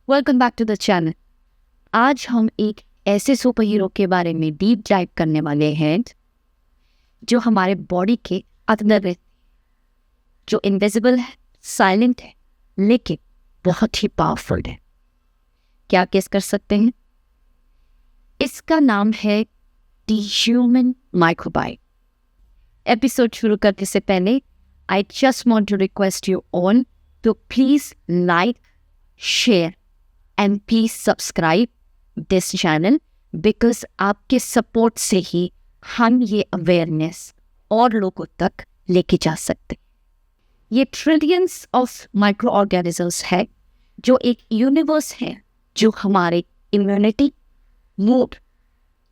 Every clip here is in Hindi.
Welcome back to the channel. आज हम एक ऐसे सुपर हीरो के बारे में डीप डाइव करने वाले हैं जो हमारे बॉडी के अंदर रहते, जो इनविजिबल है, साइलेंट है, लेकिन बहुत ही पावरफुल है। क्या गेस कर सकते हैं? इसका नाम है द ह्यूमन माइक्रोबाइट। एपिसोड शुरू करने से पहले I just want to request you all to please like, share and please subscribe this channel because आपके सपोर्ट से ही हम ये अवेयरनेस और लोगों तक लेके जा सकते। ये ट्रिलियंस ऑफ माइक्रो ऑर्गेनिजम्स है जो एक यूनिवर्स है जो हमारे immunity, mood,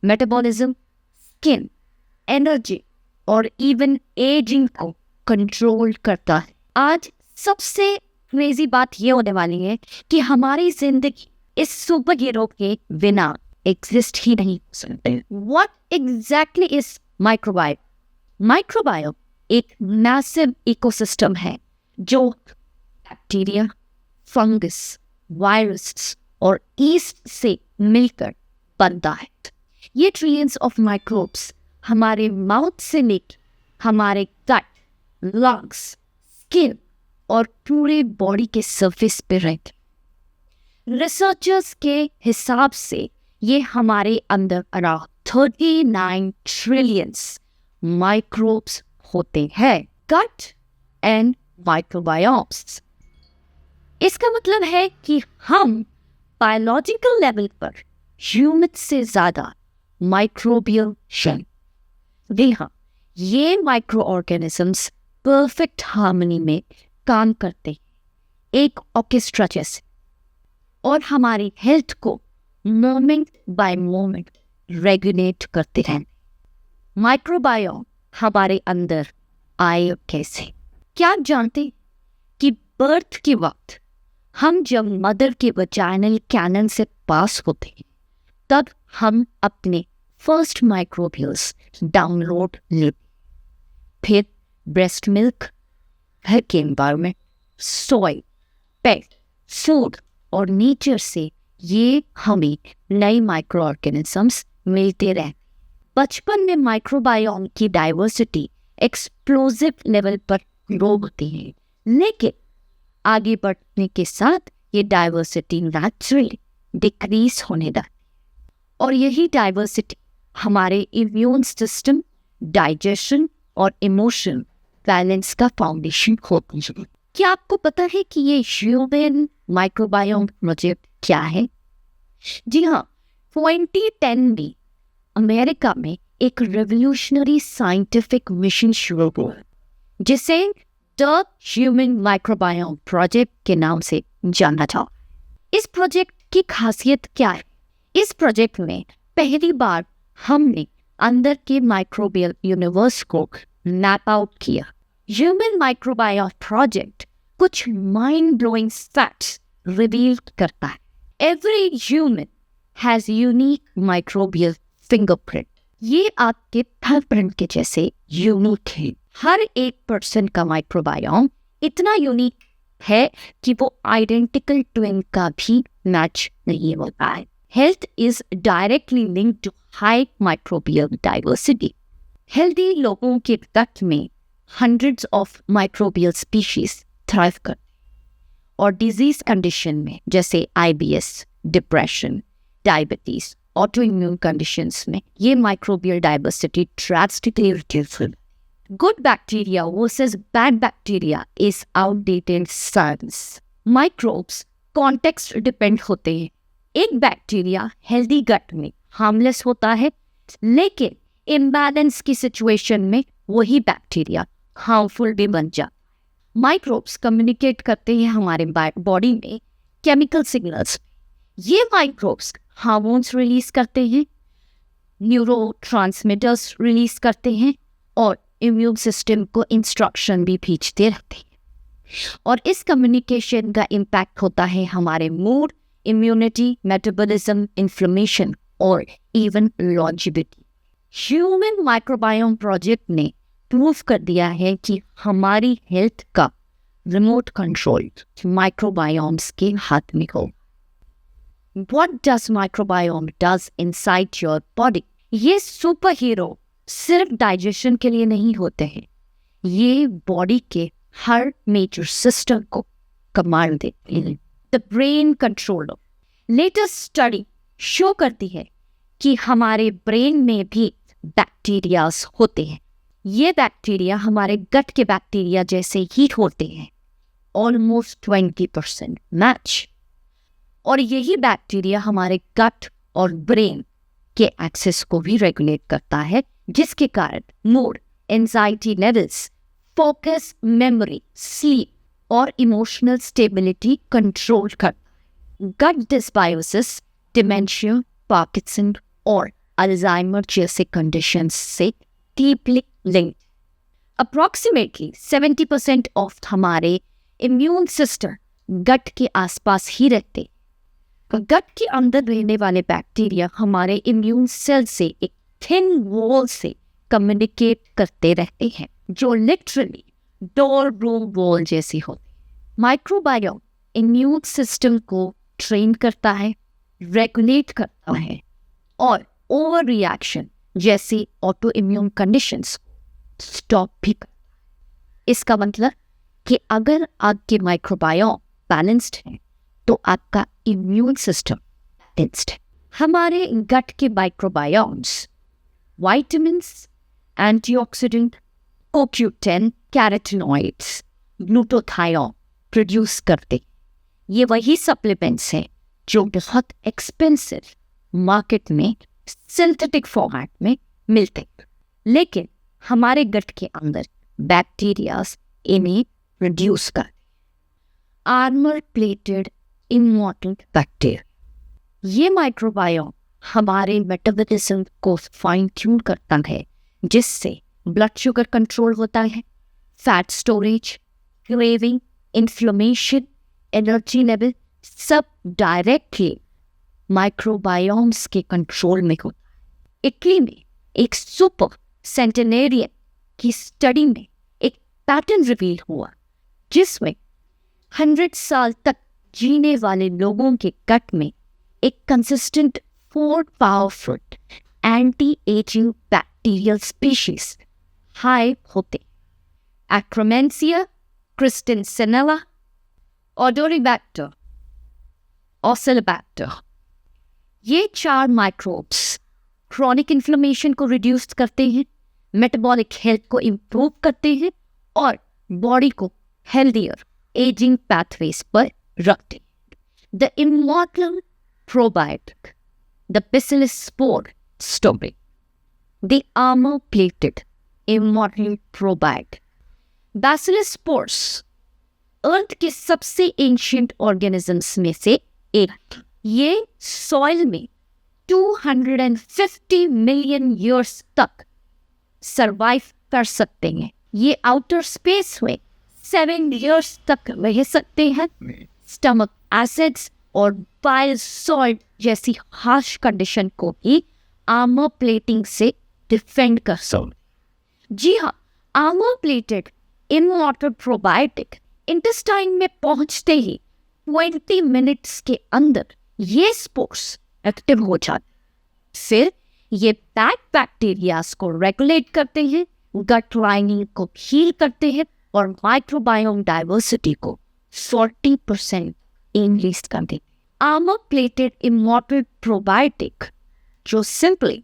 metabolism, skin, energy और इवन एजिंग को कंट्रोल करता है। आज सबसे क्रेजी बात ये होने वाली है कि हमारी जिंदगी इस सुपर हीरो के बिना एग्जिस्ट ही नहीं हो सकती। What exactly is microbiome? Microbiome एक मैसिव इकोसिस्टम है जो बैक्टीरिया, फंगस, वायरस और ईस्ट से मिलकर बनता है। ये ट्रिलियंस ऑफ माइक्रोब्स हमारे माउथ से लेकर हमारे गट, लंग्स, स्किन और पूरे बॉडी के सरफेस पे रहते। रिसर्चर्स के हिसाब से ये हमारे अंदर अराउंड 39 ट्रिलियंस माइक्रोब्स होते हैं। गट एंड माइक्रोबायोम्स, इसका मतलब है कि हम बायोलॉजिकल लेवल पर ह्यूमन से ज्यादा माइक्रोबियल हैं। जी हाँ, ये माइक्रो ऑर्गेनिजम्स परफेक्ट हार्मनी में काम करते हैं, एक ऑर्केस्ट्रा जैसे, और हमारी हेल्थ को मोमेंट बाय मोमेंट रेगुलेट करते हैं। माइक्रोबायोम हमारे अंदर आए कैसे? क्या आप जानते कि बर्थ के वक्त हम जब मदर के वजाइनल कैनल से पास होते हैं तब हम अपने फर्स्ट माइक्रोबियल्स डाउनलोड लेते, फिर ब्रेस्ट मिल्क, घर के एनवायरमेंट, सॉइल, पेट, फूड और नेचर से ये हमें नए माइक्रो ऑर्गेनिजम्स मिलते रहे। बचपन में माइक्रोबायोम की डाइवर्सिटी एक्सप्लोसिव लेवल पर ग्रो होती है, लेकिन आगे बढ़ने के साथ ये डाइवर्सिटी नेचुरली डिक्रीज होने लगती है और यही डाइवर्सिटी हमारे इम्यून सिस्टम, डाइजेशन और इमोशन बैलेंस का फाउंडेशन होती है। क्या आपको पता है कि ये ह्यूमन माइक्रोबायोम प्रोजेक्ट क्या है? जी हाँ, 2010 में अमेरिका में एक रेवोल्यूशनरी साइंटिफिक मिशन शुरू हुआ जिसे द ह्यूमन माइक्रोबायोम प्रोजेक्ट के नाम से जाना था। इस प्रोजेक्ट की खासियत क्या है? इस प्रोजेक्ट में पहली बार हमने अंदर के माइक्रोबियल यूनिवर्स को मैप आउट किया। ह्यूमन माइक्रोबायोम प्रोजेक्ट कुछ माइंड ब्लोइंग फैक्ट्स रिवील करता है। Every human has unique microbial fingerprint. ये आपके थंबप्रिंट के जैसे यूनिक है। हर एक पर्सन का माइक्रोबायोम इतना यूनिक है कि वो आइडेंटिकल ट्विन का भी मैच नहीं होता है। Health is directly linked to high microbial diversity. Healthy लोगों के गट में hundreds of microbial species thrive करते और डिजीज कंडीशन में जैसे IBS, depression, diabetes, autoimmune conditions में ये माइक्रोबियल डाइवर्सिटी ड्रास्टिकली रिड्यूस हुई। Good bacteria versus bad bacteria is outdated science. Microbes context depend होते हैं। एक बैक्टीरिया हेल्दी गट में हार्मलेस होता है, लेकिन इम्बैलेंस की सिचुएशन में वही बैक्टीरिया हार्मफुल भी बन जाता है। माइक्रोब्स कम्युनिकेट करते हैं हमारे बॉडी में केमिकल सिग्नल्स। ये माइक्रोब्स हार्मोन्स रिलीज करते हैं, न्यूरोट्रांसमीटर्स रिलीज करते हैं और इम्यून सिस्टम को इंस्ट्रक्शन भी भेजते रहते हैं। और इस कम्युनिकेशन का इम्पैक्ट होता है हमारे मूड, इम्यूनिटी, मेटाबॉलिज्म, इन्फ्लेमेशन और even longevity. Human microbiome project ने प्रूव कर दिया है कि हमारी हेल्थ का रिमोट कंट्रोल माइक्रोबायोम्स के हाथ में हो। What does microbiome does inside your body? ये सुपर हीरो सिर्फ डाइजेशन के लिए नहीं होते हैं, ये बॉडी के हर मेजर सिस्टम को कमांड देते हैं। The brain controller. Latest study show करती है कि हमारे ब्रेन में भी बैक्टीरियाज होते हैं। ये बैक्टीरिया हमारे गट के बैक्टीरिया जैसे ही होते हैं, ऑलमोस्ट 20% मैच। और यही बैक्टीरिया हमारे गट और ब्रेन के एक्सेस को भी रेगुलेट करता है, जिसके कारण mood, anxiety levels, focus, memory, sleep और इमोशनल स्टेबिलिटी कंट्रोल करता है। गट डिस्बायोसिस डिमेंशिया, पार्किंसन और अल्जाइमर जैसे कंडीशंस से डीपली लिंक्ड। अप्रॉक्सीमेटली 70% ऑफ हमारे इम्यून सिस्टम गट के आसपास ही रहते। गट के अंदर रहने वाले बैक्टीरिया हमारे इम्यून सेल से एक थिन वॉल से कम्युनिकेट करते रहते हैं, जो लिटरली डोर रूम वॉल जैसी होती। माइक्रोबायोम इम्यून सिस्टम को ट्रेन करता है, रेगुलेट करता है और ओवर रिएक्शन जैसी ऑटो इम्यून कंडीशंस स्टॉप भी करता है। इसका मतलब कि अगर आपके माइक्रोबायोम बैलेंस्ड है तो आपका इम्यून सिस्टम बैलेंस्ड है। हमारे गट के microbiomes vitamins, antioxidant, CoQ10, carotenoids, glutathione produce करते। ये वही सप्लीमेंट्स हैं जो बहुत एक्सपेंसिव मार्केट में सिंथेटिक फॉर्मेट में मिलते, लेकिन हमारे गट के अंदर बैक्टीरियाज इन्हें प्रोड्यूस करते। Armour plated immortal bacteria. ये माइक्रोबायोम हमारे मेटाबॉलिज्म को फाइन ट्यून करता है, जिससे ब्लड शुगर कंट्रोल होता है, fat storage, craving, inflammation, energy level सब डायरेक्टली माइक्रोबायोम्स के कंट्रोल में होता है। इटली में एक सुपर सेंटेनेरियन की स्टडी में एक पैटर्न रिवील हुआ, जिसमें 100 साल तक जीने वाले लोगों के गट में एक consistent 4 powerful anti ageing bacterial species high होते। एक्रोमेंसिया, क्रिस्टेंसेनेला, ओडोरिबैक्टर, ओसेलोबैक्टर। ये 4 माइक्रोब्स क्रॉनिक इन्फ्लेमेशन को रिड्यूस करते हैं, मेटाबॉलिक हेल्थ को इम्प्रूव करते हैं और बॉडी को हेल्दियर एजिंग पैथवेज पर रखते हैं। The immortal probiotic, the Bacillus spore story, the armor-plated immortal probiotic। Bacillus spores अर्थ के सबसे एंशिएंट ऑर्गेनिजम्स में से एक। ये सॉइल में 250 मिलियन ईयर्स तक सरवाइव कर सकते हैं। ये आउटर स्पेस में 7 ईयर्स तक रह सकते हैं। स्टमक एसिड्स और बाइल सॉल्ट जैसी हार्श कंडीशन को भी आर्मर प्लेटिंग से डिफेंड कर सकते। जी हाँ, armour plated immortal probiotic intestine में पहुंचते ही 20 मिनट्स के अंदर ये स्पोर्स एक्टिव हो जाते, फिर ये बैड बैक्टीरियाज को रेगुलेट करते हैं, गट लाइनिंग को हील करते हैं और माइक्रोबायोम डाइवर्सिटी को 40% इंक्रीज कर देते। आर्मर प्लेटेड इमॉर्टल प्रोबायोटिक जो simply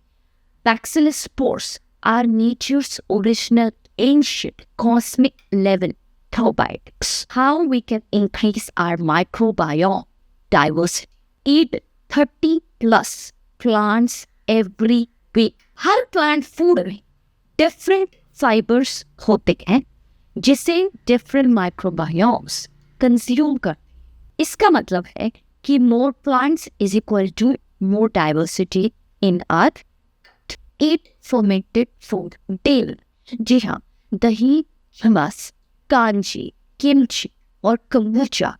Bacillus spores are nature's original ancient cosmic level probiotics. How we can increase our microbiome diversity? Eat 30 plus plants every week. Her plant food में different fibers होते हैं जिसे different microbiomes consume करते हैं। इसका मतलब है कि more plants is equal to more diversity in our eat fermented food daily। जी हाँ, दही, हमस, कांजी, किमची और कम्बुचा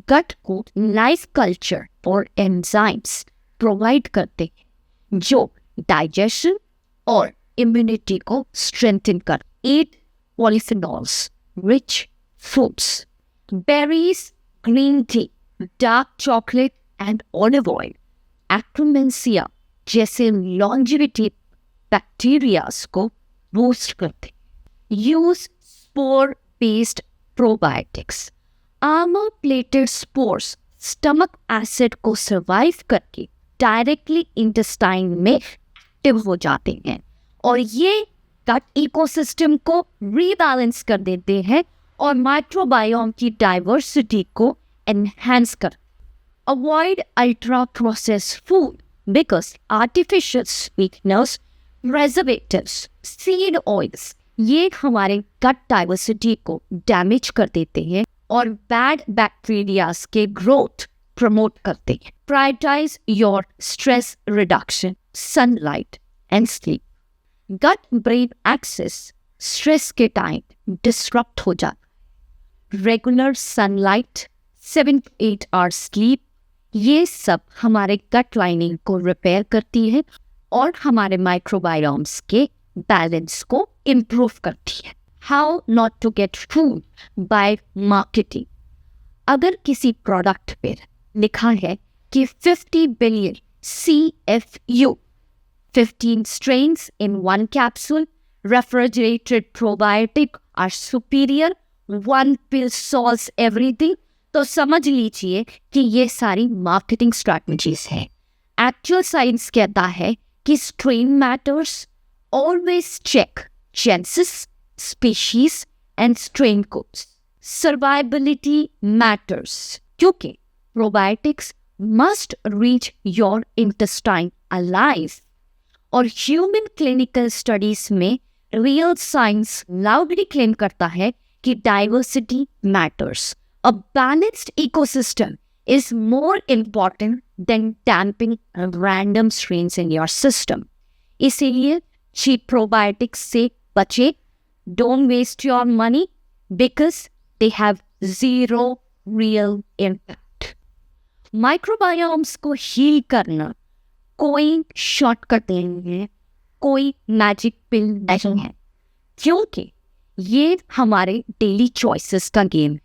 गट को लाइफ कल्चर और एंजाइम्स प्रोवाइड करते हैं जो डाइजेशन और इम्यूनिटी को स्ट्रेंथन कर। Eat polyphenols rich foods, berries, green tea, dark chocolate, and olive oil Akkermansia जैसे लॉन्जिविटी बैक्टीरियाज को बूस्ट करते हैं। Use spore based probiotics. Armour plated spores stomach acid को सर्वाइव करके डायरेक्टली इंटेस्टाइन में एक्टिव हो जाते हैं और ये गट इकोसिस्टम को रीबैलेंस कर देते हैं और माइक्रोबायोम की डाइवर्सिटी को एनहांस कर। Avoid ultra processed food because artificial sweeteners, preservatives, seed oils ये हमारे गट डाइवर्सिटी को डैमेज कर देते हैं और बैड बैक्टीरियाज के ग्रोथ प्रमोट करते हैं। Prioritise your stress reduction, sunlight and sleep. Gut brain axis stress के टाइम डिस्टरप्ट हो जाता है। Regular sunlight, 7 to 8 hours sleep ये सब हमारे गट लाइनिंग को रिपेयर करती है और हमारे माइक्रोबायोम्स के बैलेंस को इम्प्रूव करती है। How not to get fooled by marketing. अगर किसी प्रोडक्ट पर लिखा है कि 50 billion CFU, 15 strains in one capsule, refrigerated probiotic are superior, one pill solves everything, तो समझ लीजिए कि ये सारी मार्केटिंग स्ट्रैटेजीज हैं। एक्चुअल साइंस कहता है कि strain matters, always check genesis, species and strain codes. Survivability matters क्योंकि probiotics must reach your intestine alive और ह्यूमन क्लिनिकल स्टडीज में रियल साइंस लाउडली क्लेम करता है कि diversity matters. A balanced ecosystem is more important than dumping random strains in your system. इसीलिए cheap probiotics से बचे। Don't waste your money because they have zero real impact. Microbiomes को हील करना कोई शॉर्टकट नहीं है, कोई मैजिक पिल नहीं है, क्योंकि ये हमारे डेली चॉइसेस का गेम है।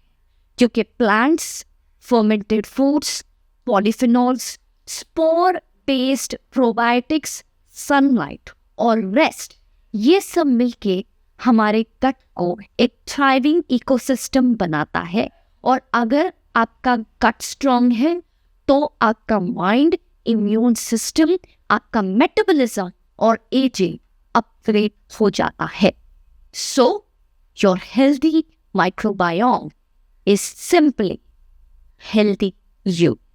क्योंकि plants, fermented foods, polyphenols, spore based probiotics, sunlight और रेस्ट ये सब मिलके हमारे गट को एक थ्राइविंग इकोसिस्टम बनाता है। और अगर आपका गट स्ट्रॉन्ग है तो आपका माइंड, इम्यून सिस्टम, आपका मेटाबॉलिज्म और एजिंग अपग्रेड हो जाता है। So your healthy microbiome is simply healthy you.